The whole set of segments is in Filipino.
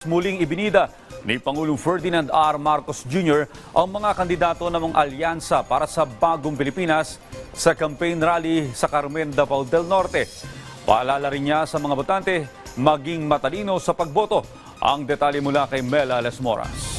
Muling ibinida ni Pangulong Ferdinand R. Marcos Jr. ang mga kandidato ng alyansa para sa Bagong Pilipinas sa campaign rally sa Carmen, Davao del Norte. Paalala rin niya sa mga botante maging matalino sa pagboto. Ang detalye mula kay Mela Les Moras.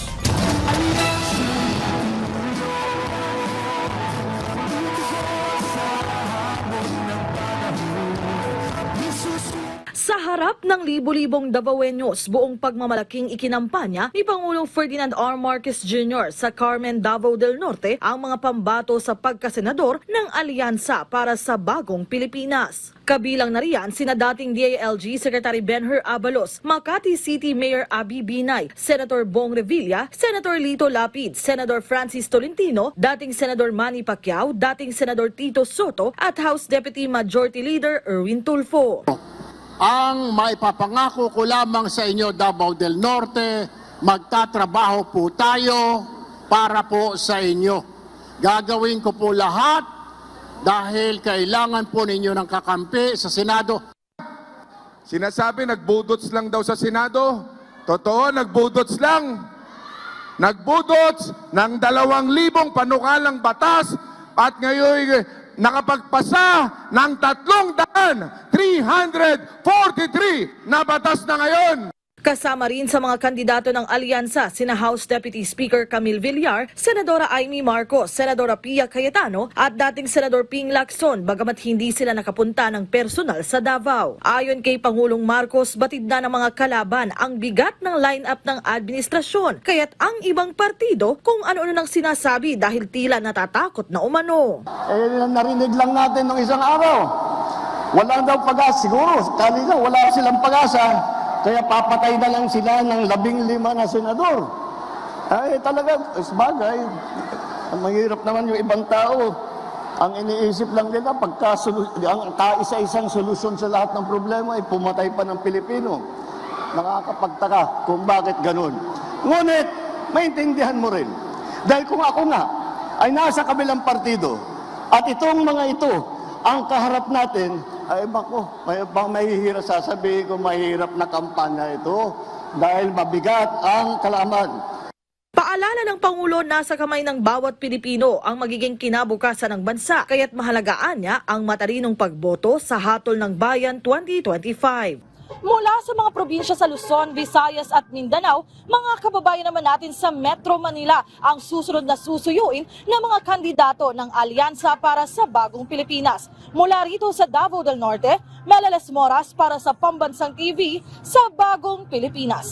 Sa harap ng libo-libong Davaoenos, buong pagmamalaking ikinampanya ni Pangulong Ferdinand R. Marcos Jr. sa Carmen, Davao del Norte ang mga pambato sa pagkasenador ng Alyansa para sa Bagong Pilipinas. Kabilang na riyan sina dating DILG Secretary Benher Abalos, Makati City Mayor Abby Binay, Senator Bong Revilla, Senator Lito Lapid, Senator Francis Tolentino, dating Senador Manny Pacquiao, dating Senador Tito Soto at House Deputy Majority Leader Erwin Tulfo. Ang maipapangako ko lamang sa inyo, Davao del Norte, magtatrabaho po tayo para po sa inyo. Gagawin ko po lahat dahil kailangan po ninyo ng kakampi sa Senado. Sinasabi nagbudots lang daw sa Senado. Totoo, nagbudots lang. Nagbudots ng 2,000 panukalang batas at ngayon nakapagpasa ng 343 na batas na ngayon. Kasama rin sa mga kandidato ng alyansa sina House Deputy Speaker Camille Villar, Senadora Amy Marcos, Senadora Pia Cayetano at dating Senador Ping Lacson, bagamat hindi sila nakapunta ng personal sa Davao. Ayon kay Pangulong Marcos, batid na ng mga kalaban ang bigat ng line-up ng administrasyon, kaya't ang ibang partido kung ano-ano nang sinasabi dahil tila natatakot na umano. Narinig lang natin ng isang araw. Wala daw pag-asa, siguro. Kanina wala silang pag-asa. Kaya papatay na lang sila ng 15 na senador. Ay talaga, bagay. Mahirap naman yung ibang tao. Ang iniisip lang nila, ang kaisa-isang solusyon sa lahat ng problema ay pumatay pa ng Pilipino. Nakakapagtaka kung bakit ganun. Ngunit, maintindihan mo rin. Dahil kung ako nga ay nasa kabilang partido at itong mga ito ang kaharap natin, ay bako, mahihirap sasabihin ko, mahirap na kampanya ito dahil mabigat ang kalaman. Paalala ng Pangulo, nasa kamay ng bawat Pilipino ang magiging kinabukasan ng bansa, kaya't mahalagaan niya ang matalinong pagboto sa hatol ng bayan 2025. Mula sa mga probinsya sa Luzon, Visayas at Mindanao, mga kababayan naman natin sa Metro Manila ang susunod na susuyuin ng mga kandidato ng Alyansa para sa Bagong Pilipinas. Mula rito sa Davao del Norte, Mela Les Moras para sa Pambansang TV sa Bagong Pilipinas.